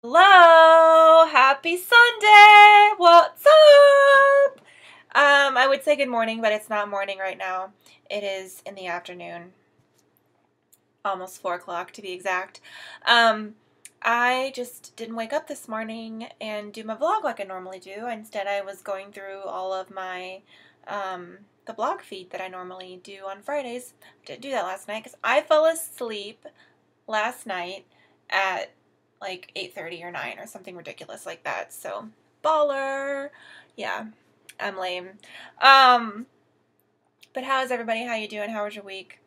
Hello, happy Sunday. What's up? I would say good morning, but it's not morning right now. It is in the afternoon, almost 4 o'clock to be exact. I just didn't wake up this morning and do my vlog like I normally do. Instead, I was going through all of my the blog feed that I normally do on Fridays. I didn't do that last night because I fell asleep last night at like 8:30 or 9 or something ridiculous like that. So, baller. Yeah, I'm lame. But how's everybody? How you doing? How was your week?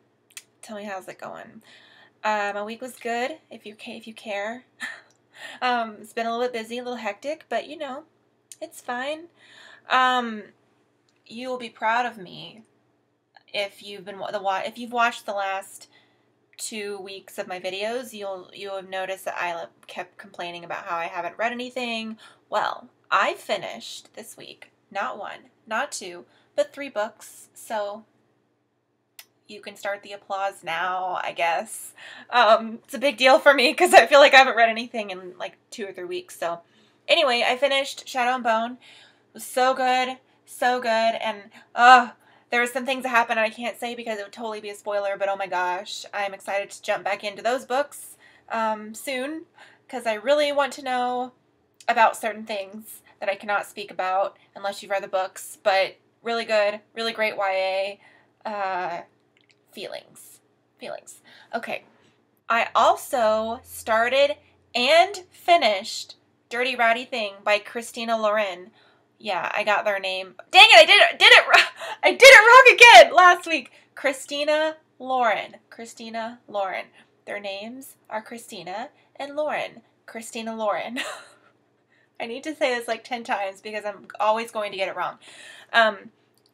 Tell me, how's it going? My week was good, if you care. It's been a little bit busy, a little hectic, but you know, it's fine. You will be proud of me if you've watched the last 2 weeks of my videos. You'll have noticed that I kept complaining about how I haven't read anything. Well, I finished this week not 1, not 2, but 3 books. So you can start the applause now, I guess. It's a big deal for me because I feel like I haven't read anything in like 2 or 3 weeks. So anyway, I finished Shadow and Bone. It was so good, and there were some things that happened and I can't say because it would totally be a spoiler, but oh my gosh, I'm excited to jump back into those books soon because I really want to know about certain things that I cannot speak about unless you've read the books, but really good, really great YA feelings. Okay. I also started and finished Dirty Rowdy Thing by Christina Lauren. Yeah, I got their name. Dang it, I did it wrong again last week. Christina Lauren. Their names are Christina and Lauren. Christina Lauren. I need to say this like 10 times because I'm always going to get it wrong.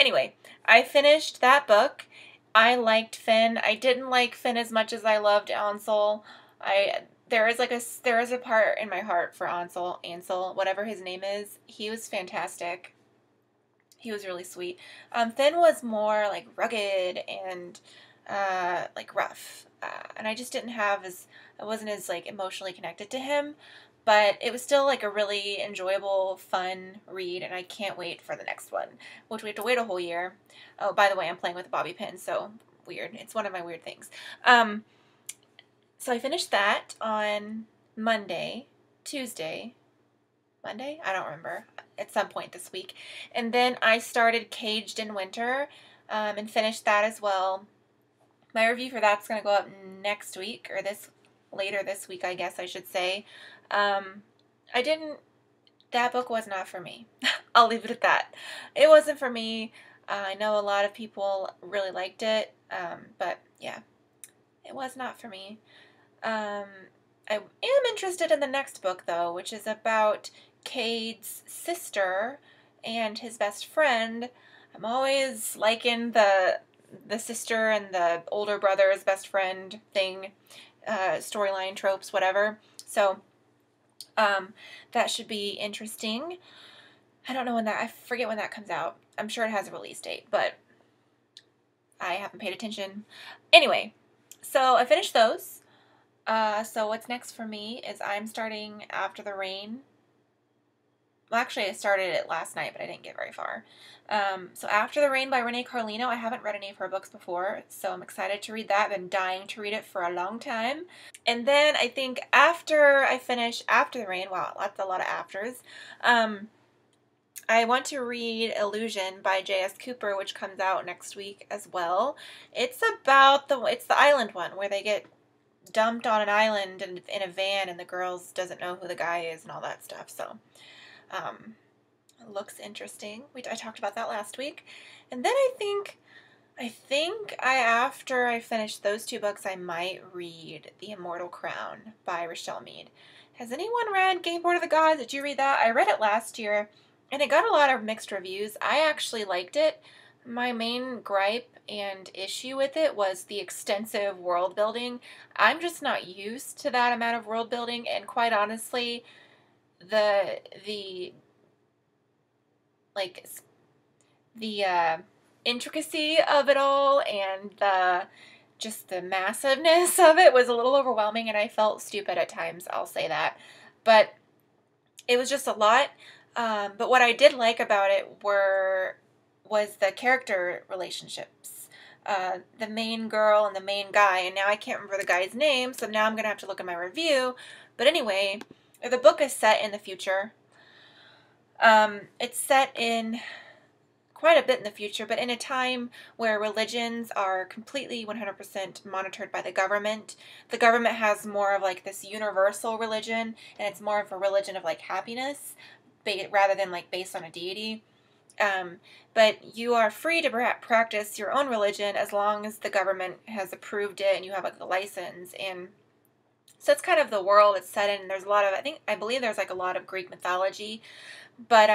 Anyway, I finished that book. I liked Finn. I didn't like Finn as much as I loved Ansel. There is a part in my heart for Ansel, whatever his name is. He was fantastic. He was really sweet. Finn was more like rugged and like rough, and I just I wasn't as like emotionally connected to him. But it was still like a really enjoyable, fun read, and I can't wait for the next one, which we have to wait a whole year. Oh, by the way, I'm playing with a bobby pin, so weird. It's one of my weird things. So I finished that on Tuesday, Monday? I don't remember, at some point this week. And then I started Caged in Winter and finished that as well. My review for that's going to go up next week, or later this week, I guess I should say. That book was not for me. I'll leave it at that. It wasn't for me. I know a lot of people really liked it, but yeah, it was not for me. I am interested in the next book, though, which is about Cade's sister and his best friend. I'm always liking the sister and the older brother's best friend thing, storyline, tropes, whatever. So that should be interesting. I don't know I forget when that comes out. I'm sure it has a release date, but I haven't paid attention. Anyway, so I finished those. So what's next for me is I'm starting After the Rain. Well, actually, I started it last night, but I didn't get very far. So After the Rain by Renee Carlino. I haven't read any of her books before, so I'm excited to read that. I've been dying to read it for a long time. And then I think after I finish After the Rain, wow, that's a lot of afters, I want to read Illusion by J.S. Cooper, which comes out next week as well. It's about it's the island one where they get dumped on an island in a van and the girls doesn't know who the guy is and all that stuff. So it looks interesting. I talked about that last week. And then I think after I finish those 2 books, I might read The Immortal Crown by Richelle Mead. Has anyone read Gameboard of the Gods? Did you read that? I read it last year and it got a lot of mixed reviews. I actually liked it. My main gripe and issue with it was the extensive world building. I'm just not used to that amount of world building, and quite honestly, the intricacy of it all and the massiveness of it was a little overwhelming, and I felt stupid at times, I'll say that. but it was just a lot. But what I did like about it was the character relationships. The main girl and the main guy, and now I can't remember the guy's name, so now I'm going to have to look at my review. But anyway, the book is set in the future. It's set in quite a bit in the future, but in a time where religions are completely 100% monitored by the government. The government has more of like this universal religion, and it's more of a religion of like happiness, rather than like based on a deity. But you are free to practice your own religion as long as the government has approved it and you have like a license. And so it's kind of the world it's set in. There's a lot of, I believe there's like a lot of Greek mythology, but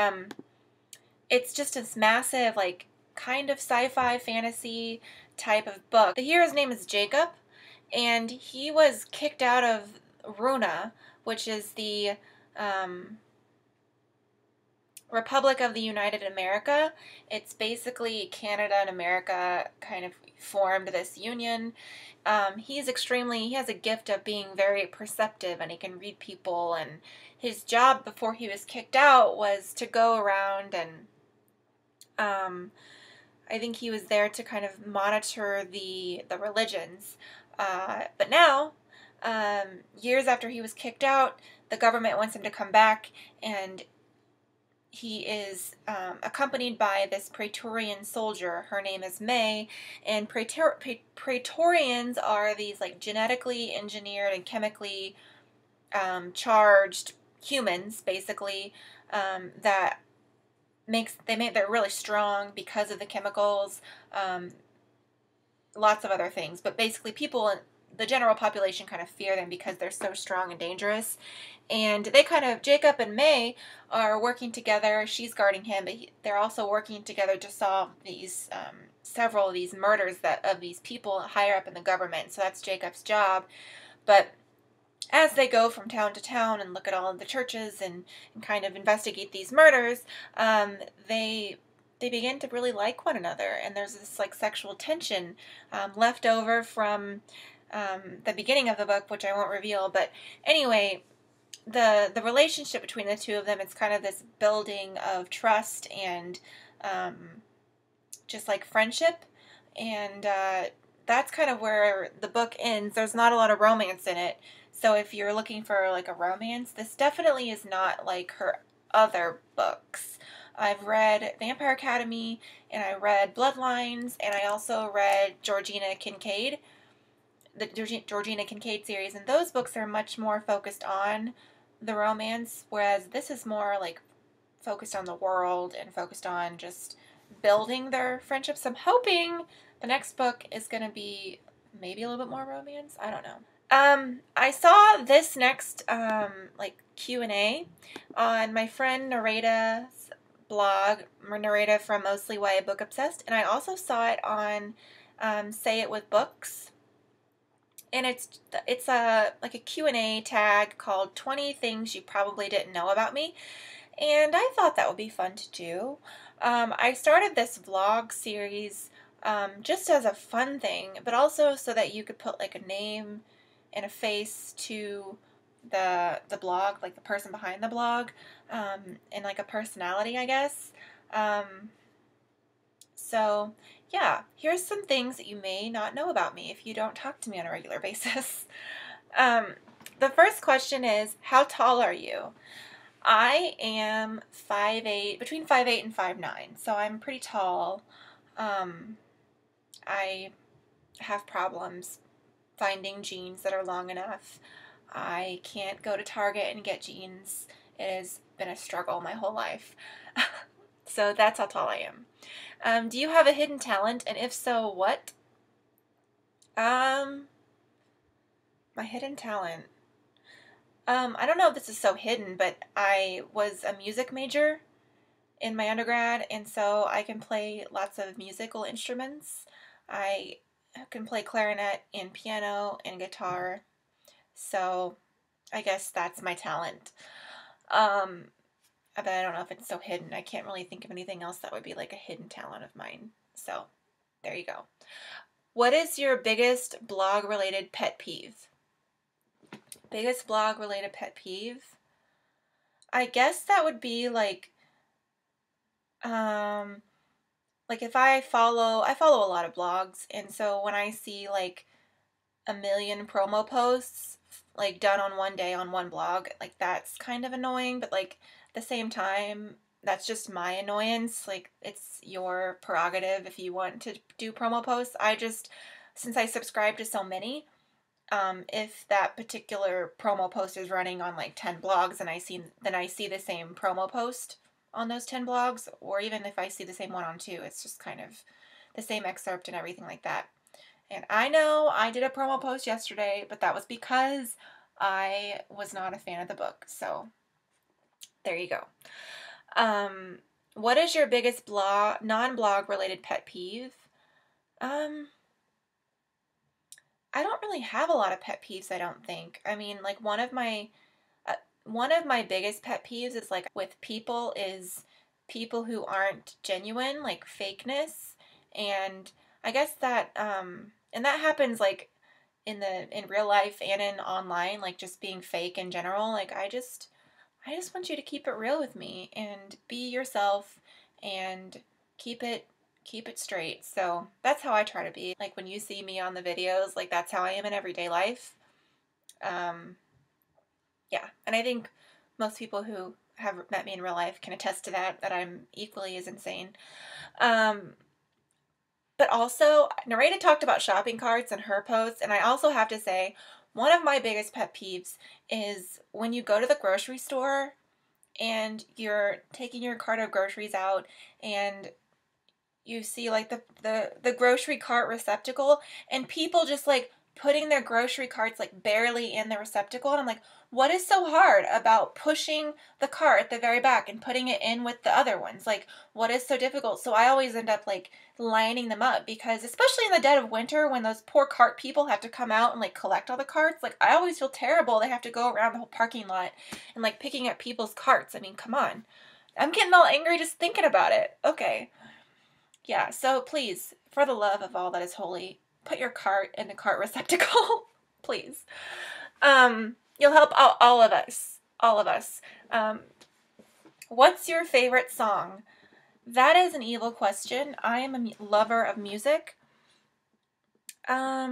it's just this massive, like, kind of sci-fi fantasy type of book. The hero's name is Jacob, and he was kicked out of Runa, which is the Republic of the United America. It's basically Canada and America kind of formed this union. He has a gift of being very perceptive, and he can read people, and his job before he was kicked out was to go around and I think he was there to kind of monitor the religions. But now, years after he was kicked out, the government wants him to come back, and he is accompanied by this Praetorian soldier. Her name is May, and Praetorians are these like genetically engineered and chemically charged humans, basically, that they're really strong because of the chemicals, lots of other things, but basically the general population kind of fear them because they're so strong and dangerous. And Jacob and May are working together. She's guarding him, but they're also working together to solve these several of these murders of these people higher up in the government. So that's Jacob's job. But as they go from town to town and look at all of the churches and kind of investigate these murders, they begin to really like one another, and there's this like sexual tension left over from the beginning of the book, which I won't reveal. But anyway, the relationship between the two of them, it's kind of this building of trust and just like friendship, and that's kind of where the book ends. There's not a lot of romance in it. So if you're looking for like a romance, this definitely is not like her other books. I've read Vampire Academy, and I read Bloodlines, and I also read Georgina Kincaid, the Georgina Kincaid series, and those books are much more focused on the romance, whereas this is more like focused on the world and focused on just building their friendships. I'm hoping the next book is going to be maybe a little bit more romance. I don't know. I saw this next, like, Q&A on my friend Narita's blog, Narita from Mostly YA Book Obsessed, and I also saw it on, Say It With Books, and it's a Q&A tag called 20 Things You Probably Didn't Know About Me, and I thought that would be fun to do. I started this vlog series, just as a fun thing, but also so that you could put, like, a name and a face to the blog, like the person behind the blog, and like a personality, I guess. So yeah, here's some things that you may not know about me if you don't talk to me on a regular basis. The first question is, how tall are you? I am 5'8", between 5'8" and 5'9", so I'm pretty tall. I have problems finding jeans that are long enough. I can't go to Target and get jeans. It has been a struggle my whole life. So that's how tall I am. Do you have a hidden talent? And if so, what? My hidden talent. I don't know if this is so hidden, but I was a music major in my undergrad, and so I can play lots of musical instruments. I can play clarinet and piano and guitar, so I guess that's my talent. But I don't know if it's so hidden. I can't really think of anything else that would be like a hidden talent of mine. So there you go. What is your biggest blog-related pet peeve? Biggest blog-related pet peeve? I guess that would be if I follow a lot of blogs, and so when I see like a million promo posts like done on one day on one blog, like that's kind of annoying, but like at the same time, that's just my annoyance. Like it's your prerogative if you want to do promo posts. Since I subscribe to so many, if that particular promo post is running on like 10 blogs and I see the same promo post on those 10 blogs, or even if I see the same one on two, it's just kind of the same excerpt and everything like that. And I know I did a promo post yesterday, but that was because I was not a fan of the book. So there you go. What is your biggest non-blog related pet peeve? I don't really have a lot of pet peeves, I don't think. I mean, like one of my biggest pet peeves is like with people who aren't genuine, like fakeness. And I guess that and that happens like in real life and in online, like just being fake in general. Like I just want you to keep it real with me and be yourself and keep it straight. So that's how I try to be. Like when you see me on the videos, like that's how I am in everyday life. Yeah, and I think most people who have met me in real life can attest to that I'm equally as insane. But also, Narita talked about shopping carts in her posts, and I also have to say, one of my biggest pet peeves is when you go to the grocery store and you're taking your cart of groceries out and you see like the grocery cart receptacle and people just like putting their grocery carts like barely in the receptacle, and I'm like, what is so hard about pushing the cart at the very back and putting it in with the other ones? Like, what is so difficult? So I always end up like lining them up, because especially in the dead of winter when those poor cart people have to come out and like collect all the carts, like I always feel terrible. They have to go around the whole parking lot and like picking up people's carts. I mean, come on. I'm getting all angry just thinking about it. Okay. Yeah, so please, for the love of all that is holy, put your cart in the cart receptacle, please. You'll help all of us. All of us. What's your favorite song? That is an evil question. I am a lover of music. I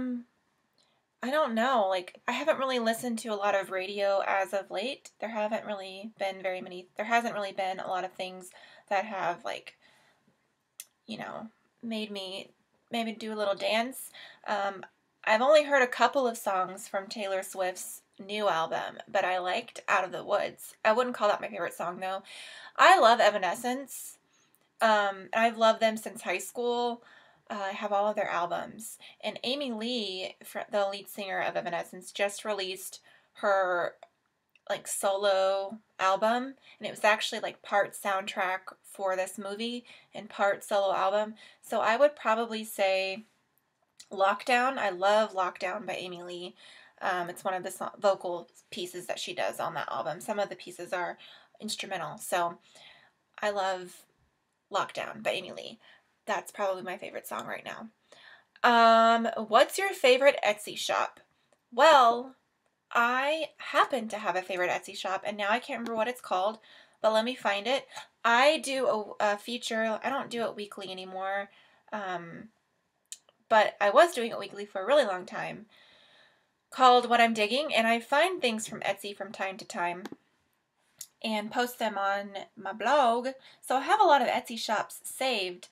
don't know. Like, I haven't really listened to a lot of radio as of late. There hasn't really been a lot of things that have, like, made me maybe do a little dance. I've only heard a couple of songs from Taylor Swift's new album, but I liked Out of the Woods. I wouldn't call that my favorite song, though. I love Evanescence. I've loved them since high school. I have all of their albums. And Amy Lee, the lead singer of Evanescence, just released her like solo album, and it was actually like part soundtrack for this movie and part solo album. So I would probably say Lockdown. I love Lockdown by Amy Lee. It's one of the vocal pieces that she does on that album. Some of the pieces are instrumental. So I love Lockdown by Amy Lee. That's probably my favorite song right now. What's your favorite Etsy shop? Well, I happen to have a favorite Etsy shop, and now I can't remember what it's called, but let me find it. I do a feature. I don't do it weekly anymore, but I was doing it weekly for a really long time, called What I'm Digging, and I find things from Etsy from time to time and post them on my blog. So I have a lot of Etsy shops saved.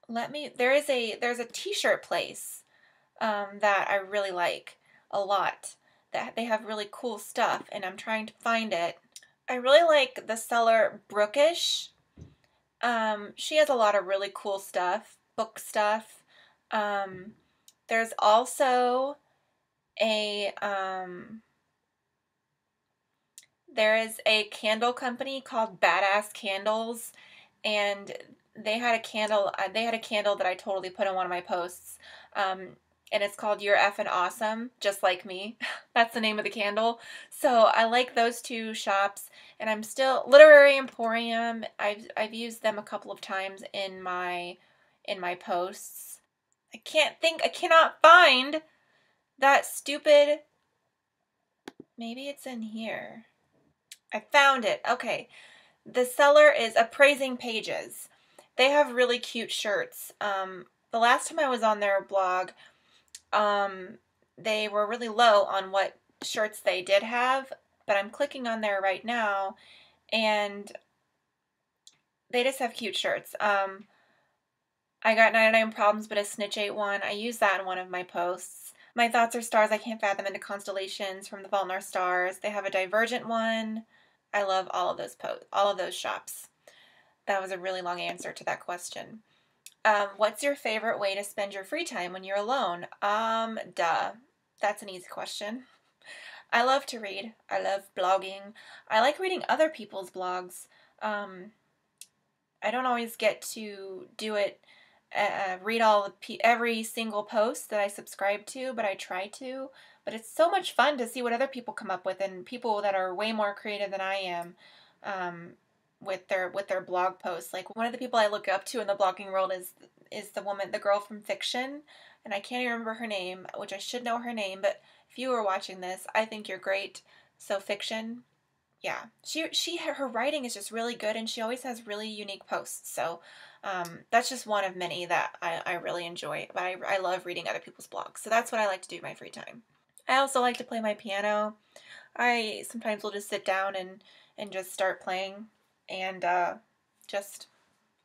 There's a t-shirt place that I really like a lot. That they have really cool stuff, and I'm trying to find it. I really like the seller Brookish. She has a lot of really cool stuff, book stuff. There's also there is a candle company called Badass Candles, and they had a candle that I totally put in one of my posts. And it's called You're Effing Awesome, Just Like Me. That's the name of the candle. So I like those two shops, and I'm still Literary Emporium. I've used them a couple of times in my posts. I cannot find that stupid Maybe it's in here. I found it. Okay. The seller is Appraising Pages. They have really cute shirts. The last time I was on their blog, they were really low on what shirts they did have, but I'm clicking on there right now, and they just have cute shirts. I got 99 Problems, but a snitch ate one. I used that in one of my posts. My Thoughts Are Stars, I Can't Fathom Into Constellations from The Fault in Our Stars. They have a Divergent one. I love all of those all of those shops. That was a really long answer to that question. What's your favorite way to spend your free time when you're alone? Duh. That's an easy question. I love to read. I love blogging. I like reading other people's blogs. I don't always get to do it, read every single post that I subscribe to, but I try to. But it's so much fun to see what other people come up with, and people that are way more creative than I am, with their blog posts. Like, one of the people I look up to in the blogging world is the girl from Fiction, and I can't even remember her name, which I should know her name. But if you were watching this, I think you're great. So Fiction, yeah, her writing is just really good, and she always has really unique posts. So that's just one of many that I really enjoy. But I love reading other people's blogs, so that's what I like to do in my free time. I also like to play my piano. I sometimes will just sit down and just start playing, and just,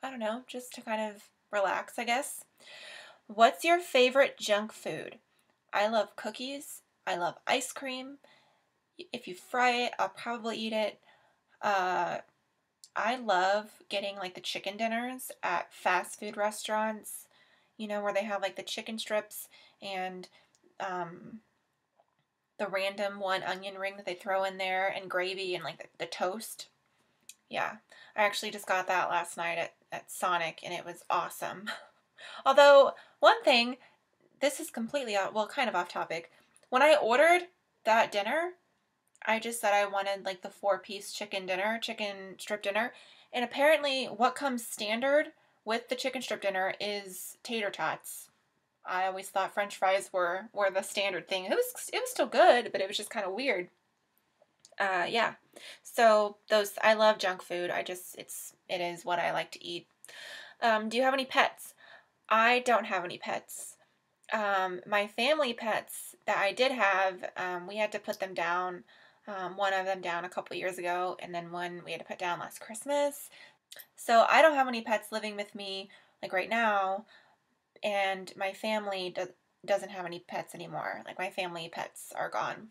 I don't know, just to kind of relax, I guess. What's your favorite junk food? I love cookies. I love ice cream. If you fry it, I'll probably eat it. I love getting like the chicken dinners at fast food restaurants, where they have like the chicken strips and the random one onion ring that they throw in there, and gravy, and like the toast. Yeah, I actually just got that last night at Sonic, and it was awesome. Although, one thing, this is completely kind of off topic. When I ordered that dinner, I just said I wanted like the 4-piece chicken strip dinner. And apparently what comes standard with the chicken strip dinner is tater tots. I always thought French fries were the standard thing. It was still good, but it was just kind of weird. Yeah. So I love junk food. It is what I like to eat. Do you have any pets? I don't have any pets. My family pets that I did have, we had to put them down. One of them down a couple years ago, and then one we had to put down last Christmas. So I don't have any pets living with me like right now, and my family doesn't have any pets anymore. Like, my family pets are gone.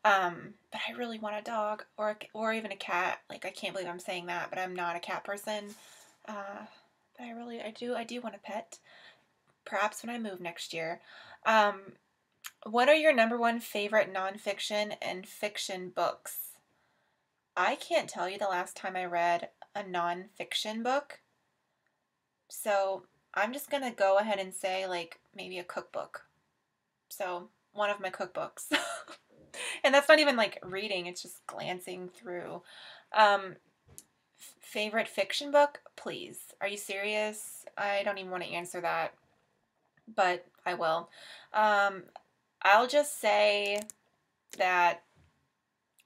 But I really want a dog or even a cat. Like, I can't believe I'm saying that, but I'm not a cat person. But I do want a pet. Perhaps when I move next year. What are your number one favorite nonfiction and fiction books? I can't tell you the last time I read a nonfiction book. So I'm just going to go ahead and say, like, maybe a cookbook. So one of my cookbooks. And that's not even like reading, it's just glancing through. Favorite fiction book? Please. Are you serious? I don't even want to answer that, but I will. I'll just say that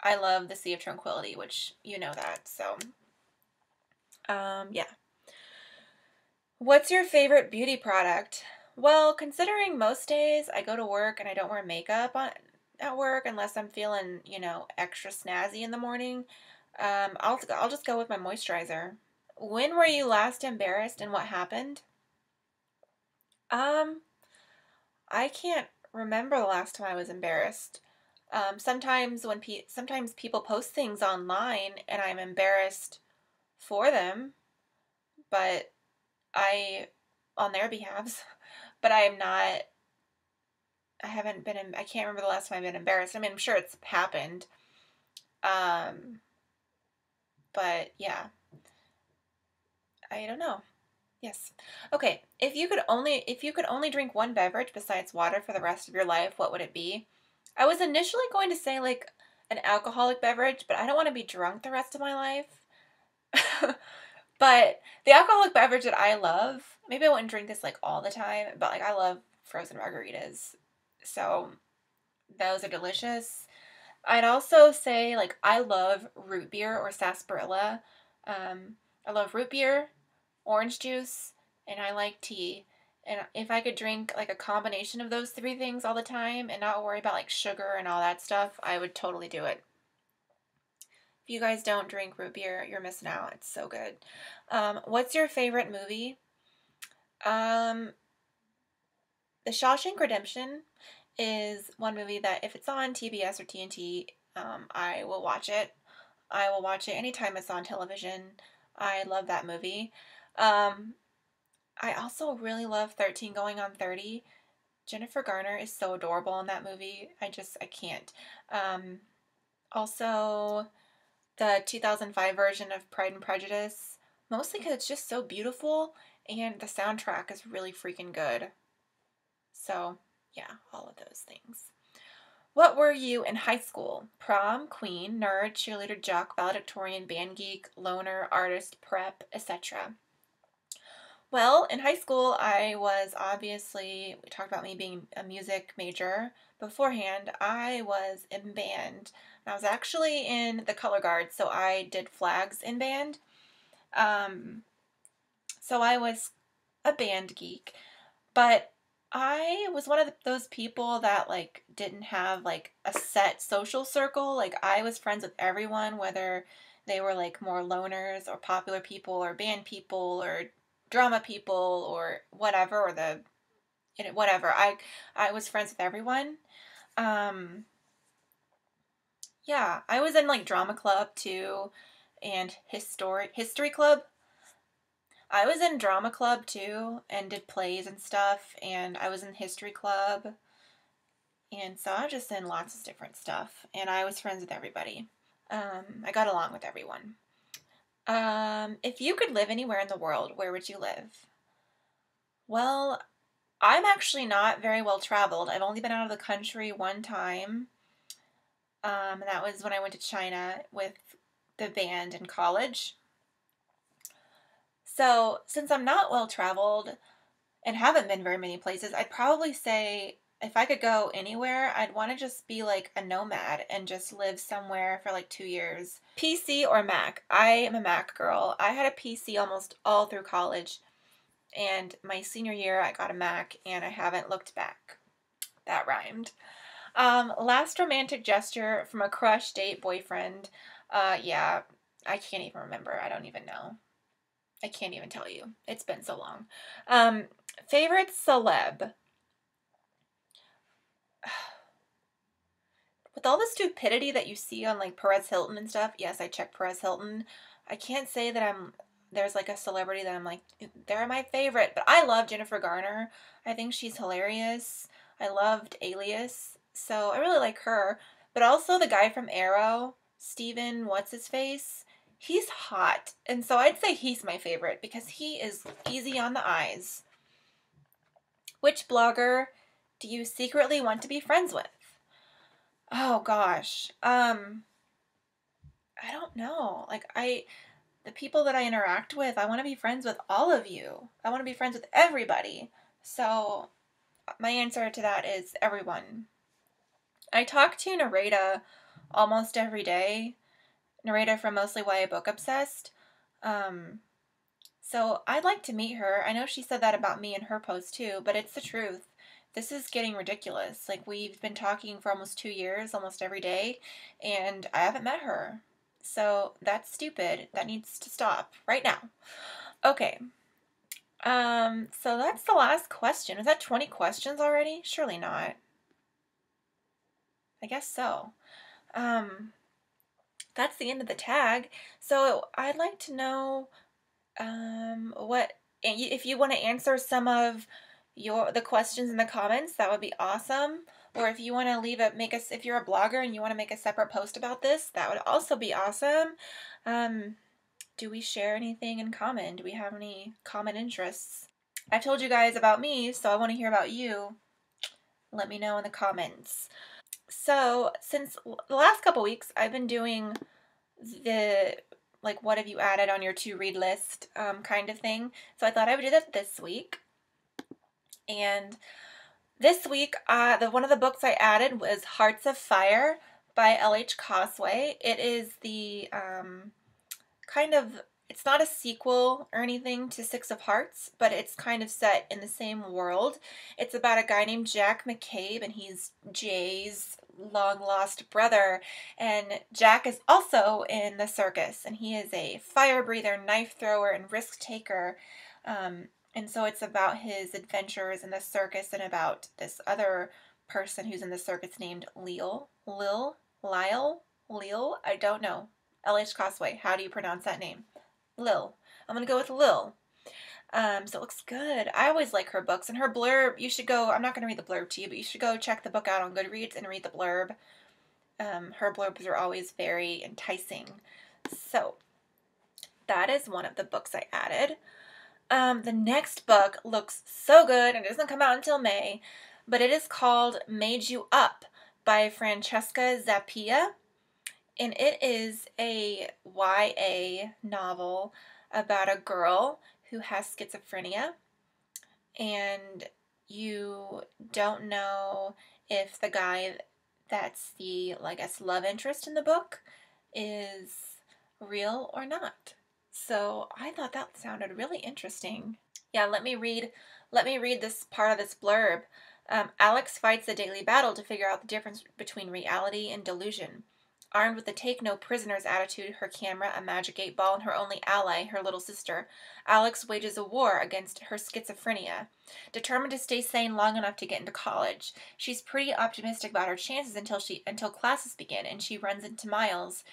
I love The Sea of Tranquility, which you know that, so yeah. What's your favorite beauty product? Well, considering most days I go to work and I don't wear makeup at work unless I'm feeling, extra snazzy in the morning, I'll just go with my moisturizer. When were you last embarrassed and what happened? I can't remember the last time I was embarrassed. Sometimes sometimes people post things online and I'm embarrassed for them, but on their behalves, but I can't remember the last time I've been embarrassed. I mean, I'm sure it's happened. But yeah, I don't know. Yes. Okay. If you could only drink one beverage besides water for the rest of your life, what would it be? I was initially going to say like an alcoholic beverage, but I don't want to be drunk the rest of my life. But the alcoholic beverage that I love, maybe I wouldn't drink this like all the time, but like I love frozen margaritas. So those are delicious. I'd also say, like, I love root beer or sarsaparilla. I love root beer, orange juice, and I like tea. And if I could drink like a combination of those three things all the time and not worry about like sugar and all that stuff, I would totally do it. If you guys don't drink root beer, you're missing out. It's so good. What's your favorite movie? Um, The Shawshank Redemption is one movie that if it's on TBS or TNT, I will watch it. I will watch it anytime it's on television. I love that movie. Um, I also really love 13 Going on 30. Jennifer Garner is so adorable in that movie. I can't. Um, Also, the 2005 version of Pride and Prejudice, mostly because it's just so beautiful and the soundtrack is really freaking good. So, yeah, all of those things. What were you in high school? Prom, queen, nerd, cheerleader, jock, valedictorian, band geek, loner, artist, prep, etc. Well, in high school, I was obviously, we talked about me being a music major. Beforehand, I was in band. I was actually in the color guard, so I did flags in band. Um, so I was a band geek, but I was one of those people that like didn't have like a set social circle. Like I was friends with everyone, whether they were like more loners or popular people or band people or drama people or whatever or whatever. I was friends with everyone. Um yeah, I was in like drama club too and history club. I was in drama club too and did plays and stuff, and I was in history club, and so I was just in lots of different stuff, and I was friends with everybody. I got along with everyone. If you could live anywhere in the world, where would you live? Well, I'm actually not very well traveled. I've only been out of the country one time. And that was when I went to China with the band in college. So, since I'm not well traveled and haven't been very many places, I'd probably say if I could go anywhere, I'd want to just be like a nomad and just live somewhere for like 2 years. PC or Mac? I am a Mac girl. I had a PC almost all through college, and my senior year I got a Mac and I haven't looked back. That rhymed. Last romantic gesture from a crush, date, boyfriend. Yeah, I can't even remember. I don't even know. I can't even tell you. It's been so long. Favorite celeb. With all the stupidity that you see on like Perez Hilton and stuff, yes, I check Perez Hilton. I can't say that there's like a celebrity that I'm like, they're my favorite, but I love Jennifer Garner. I think she's hilarious. I loved Alias, so I really like her. But also the guy from Arrow, Steven, what's his face? He's hot. And so I'd say he's my favorite because he is easy on the eyes. Which blogger do you secretly want to be friends with? Oh gosh. I don't know. The people that I interact with, I want to be friends with all of you. I want to be friends with everybody. So my answer to that is everyone. I talk to Nareda almost every day. Nareda from Mostly YA Book Obsessed. So I'd like to meet her. I know she said that about me in her post too, but it's the truth. This is getting ridiculous. Like, we've been talking for almost 2 years, almost every day, and I haven't met her. So that's stupid. That needs to stop right now. Okay. So that's the last question. Was that 20 questions already? Surely not. I guess so. That's the end of the tag. So I'd like to know what if you want to answer some of the questions in the comments, that would be awesome. Or if you want to if you're a blogger and you want to make a separate post about this, that would also be awesome. Do we share anything in common? Do we have any common interests? I've told you guys about me, so I want to hear about you. Let me know in the comments. So, since the last couple weeks, I've been doing the what have you added on your to read list kind of thing. So I thought I would do that this week. And this week, one of the books I added was Hearts of Fire by L.H. Cosway. It is the it's not a sequel or anything to Six of Hearts, but it's kind of set in the same world. It's about a guy named Jack McCabe, and he's Jay's long-lost brother. And Jack is also in the circus, and he is a fire breather, knife thrower, and risk taker. And so it's about his adventures in the circus and about this other person who's in the circus named Lyle, I don't know. L.H. Cosway, how do you pronounce that name? Lil. I'm going to go with Lil. So it looks good. I always like her books, and her blurb, you should go, I'm not going to read the blurb to you, but you should go check the book out on Goodreads and read the blurb. Her blurbs are always very enticing. So that is one of the books I added. The next book looks so good, and it doesn't come out until May, but it is called Made You Up by Francesca Zappia. And it is a YA novel about a girl who has schizophrenia, and you don't know if the guy that's the, I guess, love interest in the book is real or not. So I thought that sounded really interesting. Yeah, let me read this part of this blurb. Alex fights a daily battle to figure out the difference between reality and delusion. Armed with the take-no-prisoners attitude, her camera, a magic 8-ball, and her only ally, her little sister, Alex wages a war against her schizophrenia. Determined to stay sane long enough to get into college, she's pretty optimistic about her chances until classes begin, and she runs into Miles.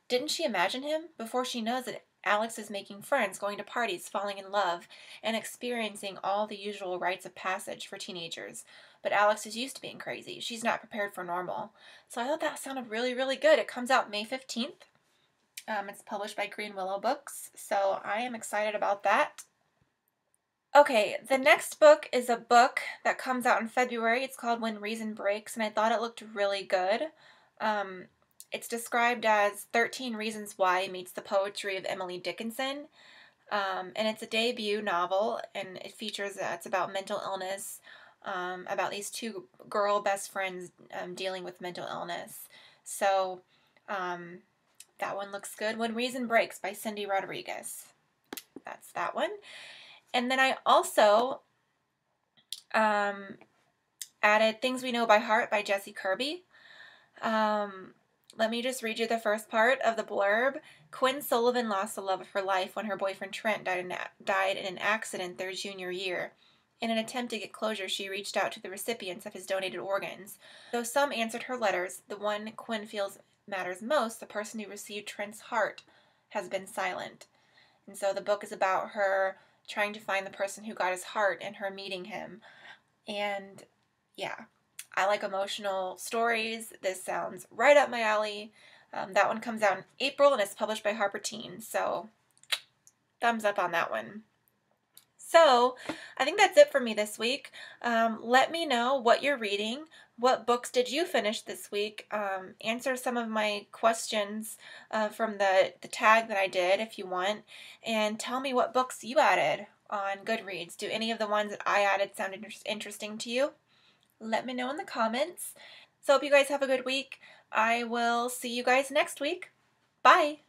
Didn't she imagine him? Before she knows it, Alex is making friends, going to parties, falling in love, and experiencing all the usual rites of passage for teenagers. But Alex is used to being crazy. She's not prepared for normal. So I thought that sounded really, really good. It comes out May 15th. It's published by Green Willow Books, so I am excited about that. Okay, the next book is a book that comes out in February. It's called When Reason Breaks, and I thought it looked really good. It's described as 13 Reasons Why meets the poetry of Emily Dickinson. And it's a debut novel, and it features, it's about mental illness, about these two girl best friends dealing with mental illness. So that one looks good. When Reason Breaks by Cindy Rodriguez. That's that one. And then I also added Things We Know by Heart by Jessie Kirby. Let me just read you the first part of the blurb. Quinn Sullivan lost the love of her life when her boyfriend Trent died in an accident their junior year. In an attempt to get closure, she reached out to the recipients of his donated organs. Though some answered her letters, the one Quinn feels matters most, the person who received Trent's heart, has been silent. And so the book is about her trying to find the person who got his heart and her meeting him. And yeah, I like emotional stories. This sounds right up my alley. That one comes out in April, and it's published by Harper Teen. So thumbs up on that one. So I think that's it for me this week. Let me know what you're reading. What books did you finish this week? Answer some of my questions from the tag that I did if you want. And tell me what books you added on Goodreads. Do any of the ones that I added sound interesting to you? Let me know in the comments. So hope you guys have a good week. I will see you guys next week. Bye!